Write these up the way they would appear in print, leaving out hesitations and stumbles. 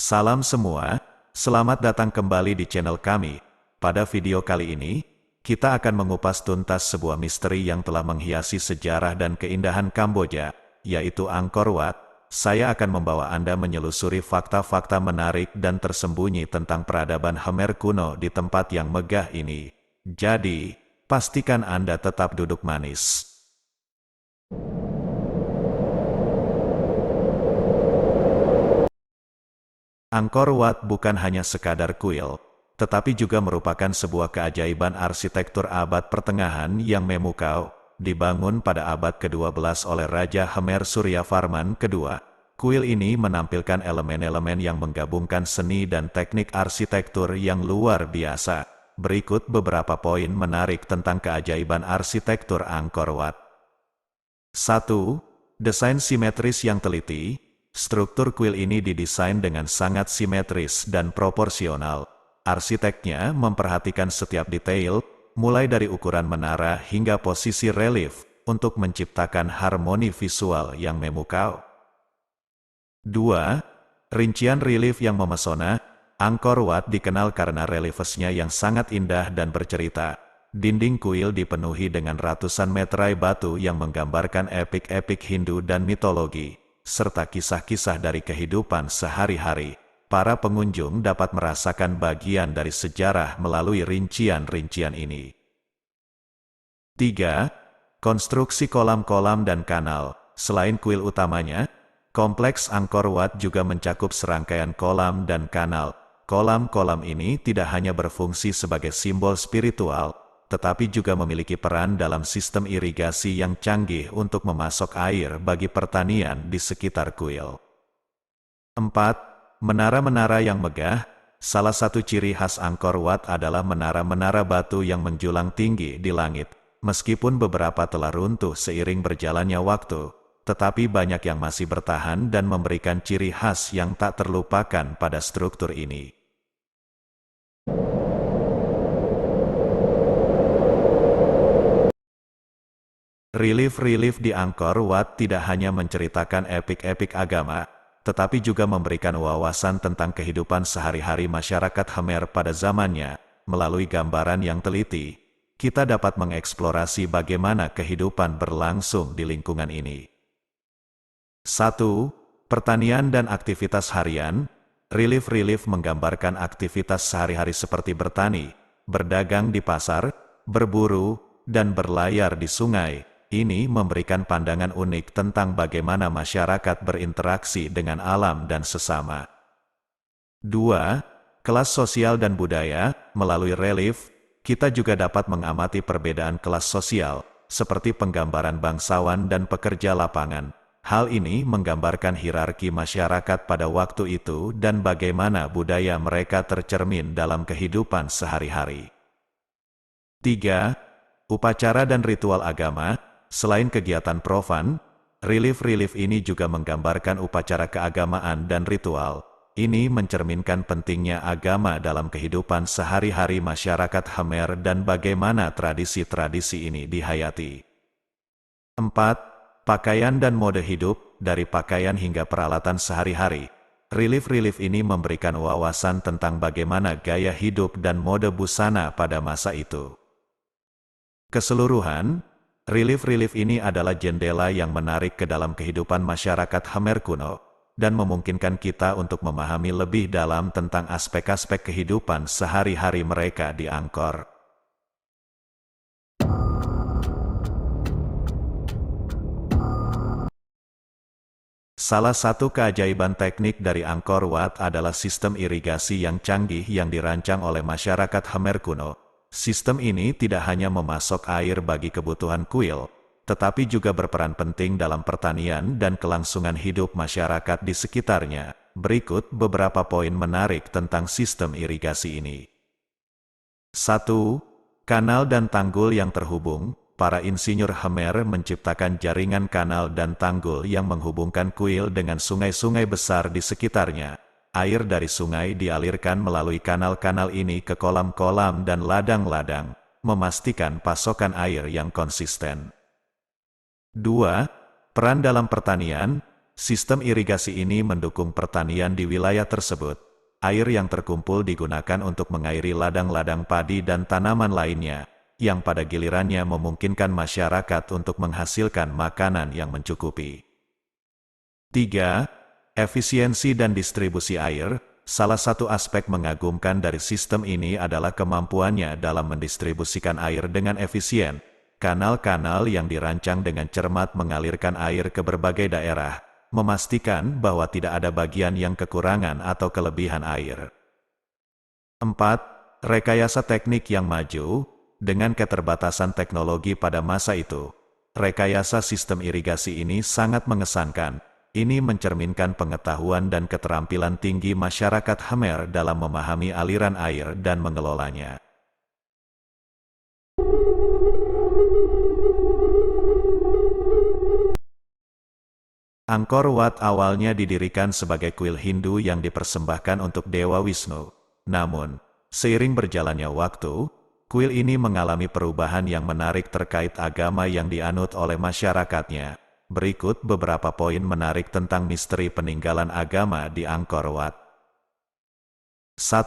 Salam semua, selamat datang kembali di channel kami. Pada video kali ini, kita akan mengupas tuntas sebuah misteri yang telah menghiasi sejarah dan keindahan Kamboja, yaitu Angkor Wat. Saya akan membawa Anda menyelusuri fakta-fakta menarik dan tersembunyi tentang peradaban Khmer kuno di tempat yang megah ini. Jadi, pastikan Anda tetap duduk manis. Angkor Wat bukan hanya sekadar kuil, tetapi juga merupakan sebuah keajaiban arsitektur abad pertengahan yang memukau, dibangun pada abad ke-12 oleh Raja Khmer Suryavarman II. Kuil ini menampilkan elemen-elemen yang menggabungkan seni dan teknik arsitektur yang luar biasa. Berikut beberapa poin menarik tentang keajaiban arsitektur Angkor Wat. 1. Desain simetris yang teliti. Struktur kuil ini didesain dengan sangat simetris dan proporsional. Arsiteknya memperhatikan setiap detail, mulai dari ukuran menara hingga posisi relief, untuk menciptakan harmoni visual yang memukau. 2. Rincian relief yang memesona. Angkor Wat dikenal karena reliefnya yang sangat indah dan bercerita. Dinding kuil dipenuhi dengan ratusan meterai batu yang menggambarkan epik-epik Hindu dan mitologi, serta kisah-kisah dari kehidupan sehari-hari. Para pengunjung dapat merasakan bagian dari sejarah melalui rincian-rincian ini. 3. Konstruksi kolam-kolam dan kanal. Selain kuil utamanya, kompleks Angkor Wat juga mencakup serangkaian kolam dan kanal. Kolam-kolam ini tidak hanya berfungsi sebagai simbol spiritual, tetapi juga memiliki peran dalam sistem irigasi yang canggih untuk memasok air bagi pertanian di sekitar kuil. 4. Menara-menara yang megah. Salah satu ciri khas Angkor Wat adalah menara-menara batu yang menjulang tinggi di langit. Meskipun beberapa telah runtuh seiring berjalannya waktu, tetapi banyak yang masih bertahan dan memberikan ciri khas yang tak terlupakan pada struktur ini. Relief-relief di Angkor Wat tidak hanya menceritakan epik-epik agama, tetapi juga memberikan wawasan tentang kehidupan sehari-hari masyarakat Khmer pada zamannya. Melalui gambaran yang teliti, kita dapat mengeksplorasi bagaimana kehidupan berlangsung di lingkungan ini. 1. Pertanian dan aktivitas harian. Relief-relief menggambarkan aktivitas sehari-hari seperti bertani, berdagang di pasar, berburu, dan berlayar di sungai. Ini memberikan pandangan unik tentang bagaimana masyarakat berinteraksi dengan alam dan sesama. 2. Kelas sosial dan budaya. Melalui relief, kita juga dapat mengamati perbedaan kelas sosial, seperti penggambaran bangsawan dan pekerja lapangan. Hal ini menggambarkan hierarki masyarakat pada waktu itu dan bagaimana budaya mereka tercermin dalam kehidupan sehari-hari. 3. Upacara dan ritual agama. Selain kegiatan profan, relief-relief ini juga menggambarkan upacara keagamaan dan ritual. Ini mencerminkan pentingnya agama dalam kehidupan sehari-hari masyarakat Khmer dan bagaimana tradisi-tradisi ini dihayati. 4. Pakaian dan mode hidup. Dari pakaian hingga peralatan sehari-hari, relief-relief ini memberikan wawasan tentang bagaimana gaya hidup dan mode busana pada masa itu. Keseluruhan, relief-relief ini adalah jendela yang menarik ke dalam kehidupan masyarakat Khmer kuno, dan memungkinkan kita untuk memahami lebih dalam tentang aspek-aspek kehidupan sehari-hari mereka di Angkor. Salah satu keajaiban teknik dari Angkor Wat adalah sistem irigasi yang canggih yang dirancang oleh masyarakat Khmer kuno. Sistem ini tidak hanya memasok air bagi kebutuhan kuil, tetapi juga berperan penting dalam pertanian dan kelangsungan hidup masyarakat di sekitarnya. Berikut beberapa poin menarik tentang sistem irigasi ini. 1. Kanal dan tanggul yang terhubung. Para insinyur Khmer menciptakan jaringan kanal dan tanggul yang menghubungkan kuil dengan sungai-sungai besar di sekitarnya. Air dari sungai dialirkan melalui kanal-kanal ini ke kolam-kolam dan ladang-ladang, memastikan pasokan air yang konsisten. 2. Peran dalam pertanian. Sistem irigasi ini mendukung pertanian di wilayah tersebut. Air yang terkumpul digunakan untuk mengairi ladang-ladang padi dan tanaman lainnya, yang pada gilirannya memungkinkan masyarakat untuk menghasilkan makanan yang mencukupi. 3. Efisiensi dan distribusi air. Salah satu aspek mengagumkan dari sistem ini adalah kemampuannya dalam mendistribusikan air dengan efisien. Kanal-kanal yang dirancang dengan cermat mengalirkan air ke berbagai daerah, memastikan bahwa tidak ada bagian yang kekurangan atau kelebihan air. 4. Rekayasa teknik yang maju. Dengan keterbatasan teknologi pada masa itu, rekayasa sistem irigasi ini sangat mengesankan. Ini mencerminkan pengetahuan dan keterampilan tinggi masyarakat Khmer dalam memahami aliran air dan mengelolanya. Angkor Wat awalnya didirikan sebagai kuil Hindu yang dipersembahkan untuk Dewa Wisnu. Namun, seiring berjalannya waktu, kuil ini mengalami perubahan yang menarik terkait agama yang dianut oleh masyarakatnya. Berikut beberapa poin menarik tentang misteri peninggalan agama di Angkor Wat. 1.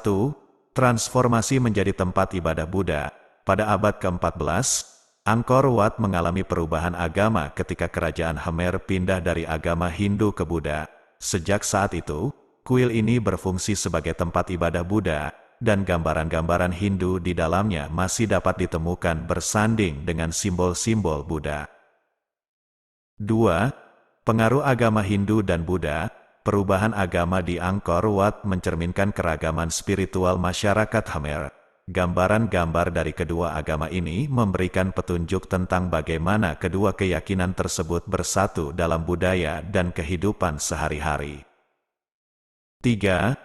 Transformasi menjadi tempat ibadah Buddha. Pada abad ke-14, Angkor Wat mengalami perubahan agama ketika kerajaan Khmer pindah dari agama Hindu ke Buddha. Sejak saat itu, kuil ini berfungsi sebagai tempat ibadah Buddha, dan gambaran-gambaran Hindu di dalamnya masih dapat ditemukan bersanding dengan simbol-simbol Buddha. 2. Pengaruh agama Hindu dan Buddha. Perubahan agama di Angkor Wat mencerminkan keragaman spiritual masyarakat Khmer. Gambaran-gambar dari kedua agama ini memberikan petunjuk tentang bagaimana kedua keyakinan tersebut bersatu dalam budaya dan kehidupan sehari-hari. 3.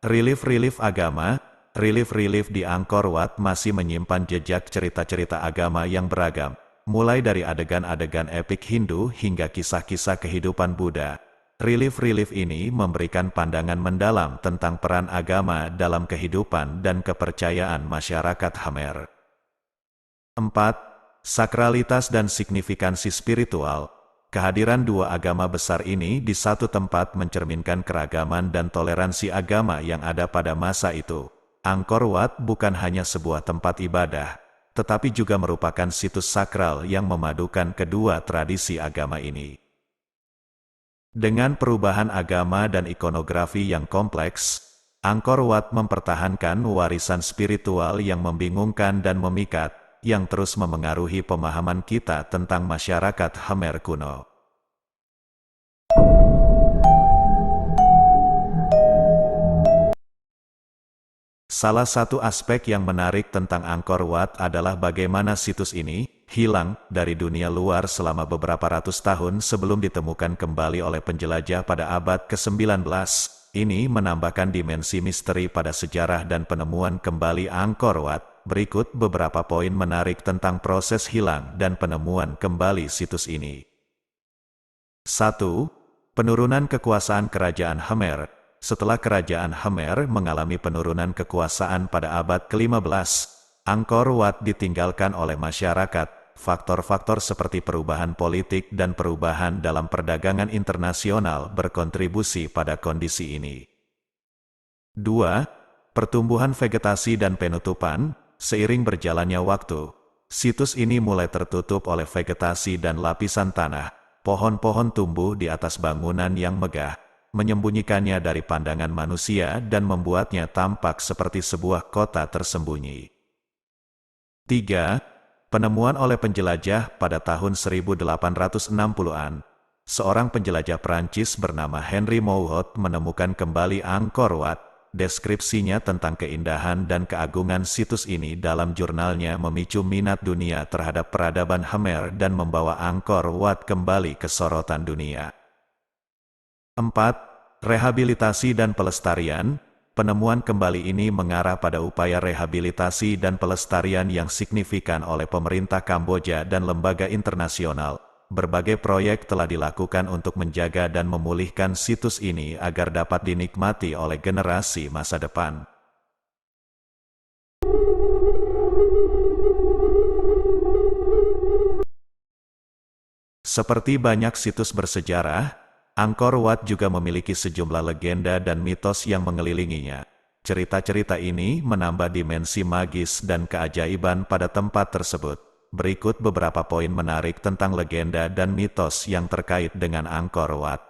Relief-relief agama. Relief-relief di Angkor Wat masih menyimpan jejak cerita-cerita agama yang beragam, mulai dari adegan-adegan epik Hindu hingga kisah-kisah kehidupan Buddha. Relief-relief ini memberikan pandangan mendalam tentang peran agama dalam kehidupan dan kepercayaan masyarakat Khmer. 4. Sakralitas dan signifikansi spiritual. Kehadiran dua agama besar ini di satu tempat mencerminkan keragaman dan toleransi agama yang ada pada masa itu. Angkor Wat bukan hanya sebuah tempat ibadah, tetapi juga merupakan situs sakral yang memadukan kedua tradisi agama ini. Dengan perubahan agama dan ikonografi yang kompleks, Angkor Wat mempertahankan warisan spiritual yang membingungkan dan memikat, yang terus memengaruhi pemahaman kita tentang masyarakat Khmer kuno. Salah satu aspek yang menarik tentang Angkor Wat adalah bagaimana situs ini hilang dari dunia luar selama beberapa ratus tahun sebelum ditemukan kembali oleh penjelajah pada abad ke-19. Ini menambahkan dimensi misteri pada sejarah dan penemuan kembali Angkor Wat. Berikut beberapa poin menarik tentang proses hilang dan penemuan kembali situs ini. 1. Penurunan kekuasaan Kerajaan Khmer. Setelah Kerajaan Khmer mengalami penurunan kekuasaan pada abad ke-15, Angkor Wat ditinggalkan oleh masyarakat. Faktor-faktor seperti perubahan politik dan perubahan dalam perdagangan internasional berkontribusi pada kondisi ini. 2. Pertumbuhan vegetasi dan penutupan. Seiring berjalannya waktu, situs ini mulai tertutup oleh vegetasi dan lapisan tanah. Pohon-pohon tumbuh di atas bangunan yang megah, menyembunyikannya dari pandangan manusia dan membuatnya tampak seperti sebuah kota tersembunyi. 3. Penemuan oleh penjelajah pada tahun 1860-an. Seorang penjelajah Prancis bernama Henry Mouhot menemukan kembali Angkor Wat. Deskripsinya tentang keindahan dan keagungan situs ini dalam jurnalnya memicu minat dunia terhadap peradaban Khmer dan membawa Angkor Wat kembali ke sorotan dunia. 4. Rehabilitasi dan pelestarian. Penemuan kembali ini mengarah pada upaya rehabilitasi dan pelestarian yang signifikan oleh pemerintah Kamboja dan lembaga internasional. Berbagai proyek telah dilakukan untuk menjaga dan memulihkan situs ini agar dapat dinikmati oleh generasi masa depan. Seperti banyak situs bersejarah, Angkor Wat juga memiliki sejumlah legenda dan mitos yang mengelilinginya. Cerita-cerita ini menambah dimensi magis dan keajaiban pada tempat tersebut. Berikut beberapa poin menarik tentang legenda dan mitos yang terkait dengan Angkor Wat.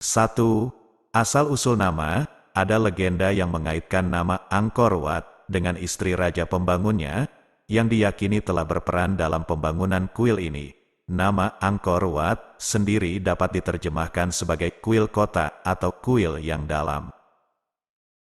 1. Asal-usul nama. Ada legenda yang mengaitkan nama Angkor Wat dengan istri raja pembangunnya, yang diyakini telah berperan dalam pembangunan kuil ini. Nama Angkor Wat sendiri dapat diterjemahkan sebagai kuil kota atau kuil yang dalam.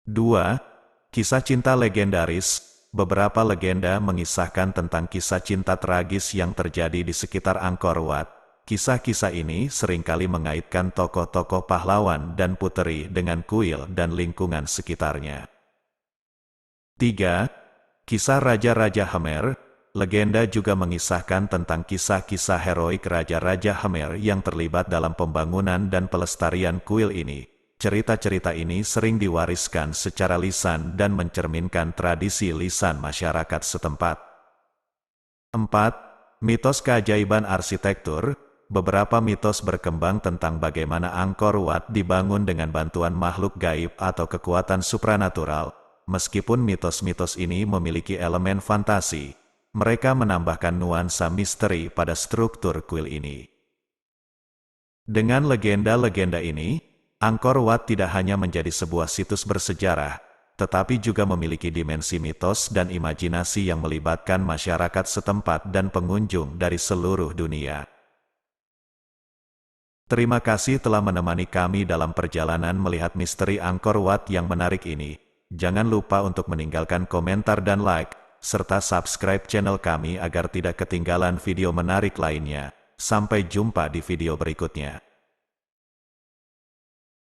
2. Kisah cinta legendaris. Beberapa legenda mengisahkan tentang kisah cinta tragis yang terjadi di sekitar Angkor Wat. Kisah-kisah ini seringkali mengaitkan tokoh-tokoh pahlawan dan puteri dengan kuil dan lingkungan sekitarnya. 3. Kisah Raja-Raja Khmer. Legenda juga mengisahkan tentang kisah-kisah heroik Raja-Raja Khmer yang terlibat dalam pembangunan dan pelestarian kuil ini. Cerita-cerita ini sering diwariskan secara lisan dan mencerminkan tradisi lisan masyarakat setempat. 4. Mitos keajaiban arsitektur. Beberapa mitos berkembang tentang bagaimana Angkor Wat dibangun dengan bantuan makhluk gaib atau kekuatan supranatural. Meskipun mitos-mitos ini memiliki elemen fantasi, mereka menambahkan nuansa misteri pada struktur kuil ini. Dengan legenda-legenda ini, Angkor Wat tidak hanya menjadi sebuah situs bersejarah, tetapi juga memiliki dimensi mitos dan imajinasi yang melibatkan masyarakat setempat dan pengunjung dari seluruh dunia. Terima kasih telah menemani kami dalam perjalanan melihat misteri Angkor Wat yang menarik ini. Jangan lupa untuk meninggalkan komentar dan like, serta subscribe channel kami agar tidak ketinggalan video menarik lainnya. Sampai jumpa di video berikutnya.